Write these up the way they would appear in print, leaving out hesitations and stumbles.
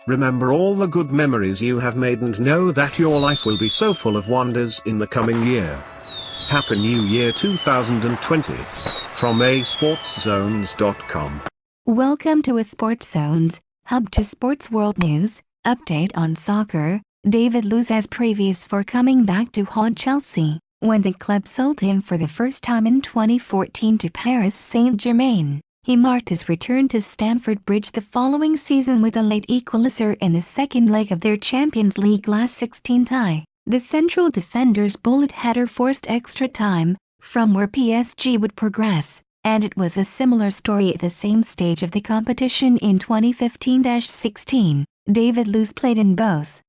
Remember all the good memories you have made and know that your life will be so full of wonders in the coming year. Happy New Year 2020. From ASportsZones.com. Welcome to ASportsZones, hub to sports world news, update on soccer. David Luiz has previous for coming back to haunt Chelsea, when the club sold him for the first time in 2014 to Paris Saint-Germain. He marked his return to Stamford Bridge the following season with a late equaliser in the second leg of their Champions League last 16 tie. The central defender's bullet header forced extra time, from where PSG would progress, and it was a similar story at the same stage of the competition in 2015-16. David Luiz played in both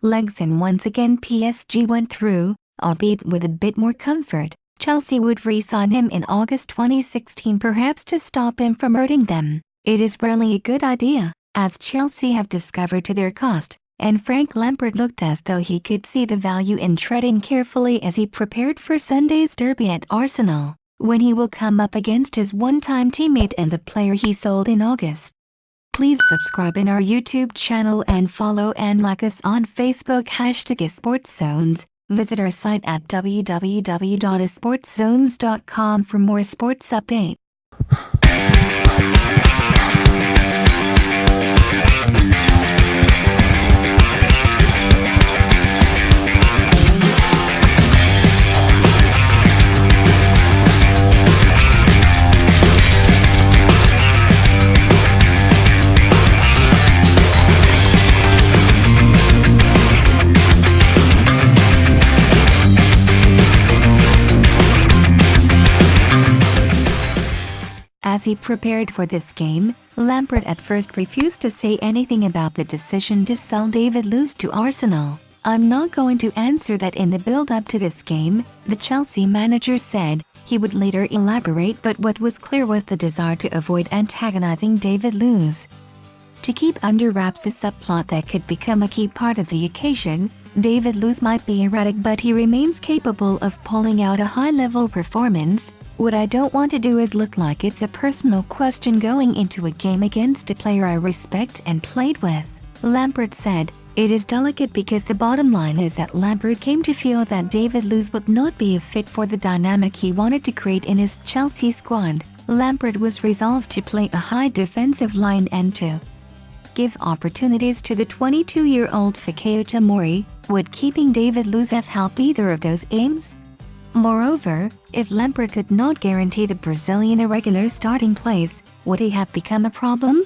legs and once again PSG went through, albeit with a bit more comfort. Chelsea would re-sign him in August 2016, perhaps to stop him from hurting them. It is rarely a good idea, as Chelsea have discovered to their cost, and Frank Lampard looked as though he could see the value in treading carefully as he prepared for Sunday's derby at Arsenal, when he will come up against his one-time teammate and the player he sold in August. Please subscribe in our YouTube channel and follow and like us on Facebook #ASportsZones. Visit our site at www.ASportsZones.com for more sports updates. As he prepared for this game, Lampard at first refused to say anything about the decision to sell David Luiz to Arsenal. "I'm not going to answer that." In the build-up to this game, the Chelsea manager said. He would later elaborate, but what was clear was the desire to avoid antagonizing David Luiz. To keep under wraps a subplot that could become a key part of the occasion, David Luiz might be erratic, but he remains capable of pulling out a high-level performance. "What I don't want to do is look like it's a personal question going into a game against a player I respect and played with," Lampard said. It is delicate because the bottom line is that Lampard came to feel that David Luiz would not be a fit for the dynamic he wanted to create in his Chelsea squad. Lampard was resolved to play a high defensive line and to give opportunities to the 22-year-old Fikayo Tomori. Would keeping David Luiz have helped either of those aims? Moreover, if Lampard could not guarantee the Brazilian a regular starting place, would he have become a problem?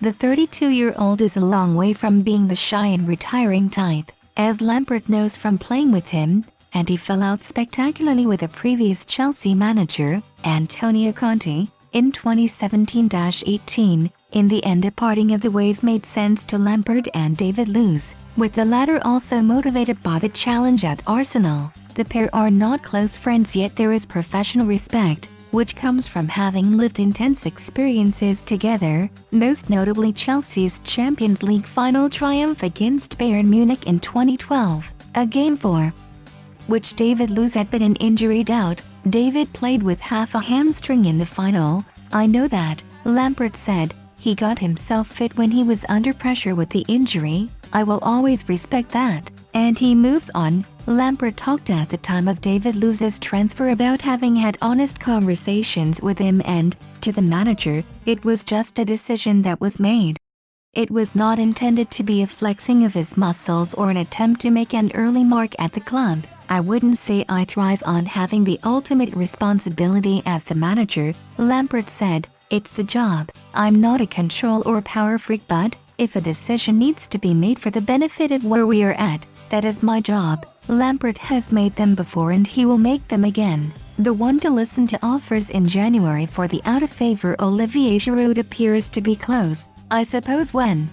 The 32-year-old is a long way from being the shy and retiring type, as Lampard knows from playing with him, and he fell out spectacularly with a previous Chelsea manager, Antonio Conte, in 2017-18. In the end, a parting of the ways made sense to Lampard and David Luiz, with the latter also motivated by the challenge at Arsenal. The pair are not close friends, yet there is professional respect, which comes from having lived intense experiences together, most notably Chelsea's Champions League final triumph against Bayern Munich in 2012, a game for which David Luiz had been in injury out. David played with half a hamstring in the final. "I know that," Lampard said. "He got himself fit when he was under pressure with the injury. I will always respect that." And he moves on. Lampard talked at the time of David Luiz's transfer about having had honest conversations with him and, to the manager, it was just a decision that was made. It was not intended to be a flexing of his muscles or an attempt to make an early mark at the club. "I wouldn't say I thrive on having the ultimate responsibility as the manager," Lampard said. "It's the job. I'm not a control or power freak, but if a decision needs to be made for the benefit of where we are at, that is my job." Lampard has made them before and he will make them again. The one to listen to offers in January for the out-of-favor Olivier Giroud appears to be close. "I suppose when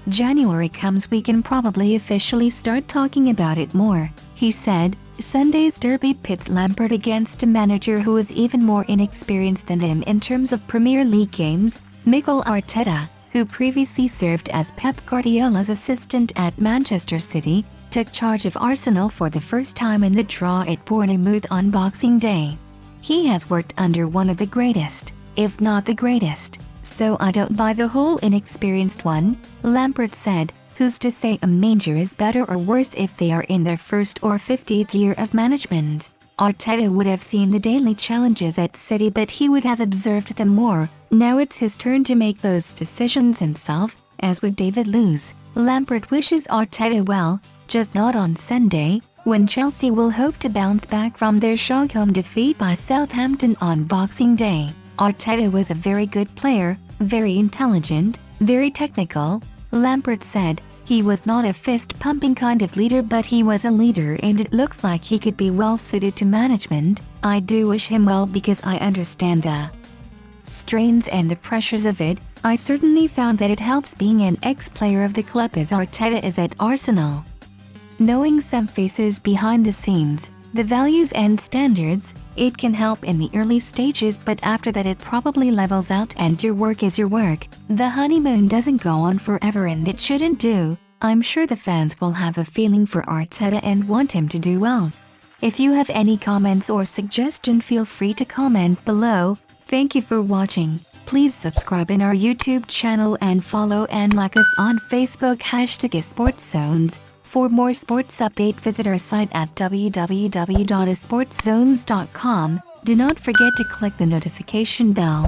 January comes we can probably officially start talking about it more," he said. Sunday's derby pits Lampard against a manager who is even more inexperienced than him in terms of Premier League games, Mikel Arteta, who previously served as Pep Guardiola's assistant at Manchester City, took charge of Arsenal for the first time in the draw at Bournemouth on Boxing Day. He has worked under one of the greatest, if not the greatest, so I don't buy the whole inexperienced one," Lampard said. "Who's to say a manager is better or worse if they are in their first or 50th year of management? Arteta would have seen the daily challenges at City, but he would have observed them more. Now it's his turn to make those decisions himself, as with David Luiz." Lampard wishes Arteta well, just not on Sunday, when Chelsea will hope to bounce back from their shock home defeat by Southampton on Boxing Day. "Arteta was a very good player, very intelligent, very technical," Lampard said. "He was not a fist-pumping kind of leader, but he was a leader, and it looks like he could be well suited to management. I do wish him well because I understand the strains and the pressures of it. I certainly found that it helps being an ex-player of the club as Arteta is at Arsenal. Knowing some faces behind the scenes, the values and standards, it can help in the early stages, but after that it probably levels out and your work is your work. The honeymoon doesn't go on forever and it shouldn't do. I'm sure the fans will have a feeling for Arteta and want him to do well." If you have any comments or suggestion, feel free to comment below. Thank you for watching. Please subscribe in our YouTube channel and follow and like us on Facebook #ASportsZones. For more sports update, visit our site at www.ASportsZones.com. Do not forget to click the notification bell.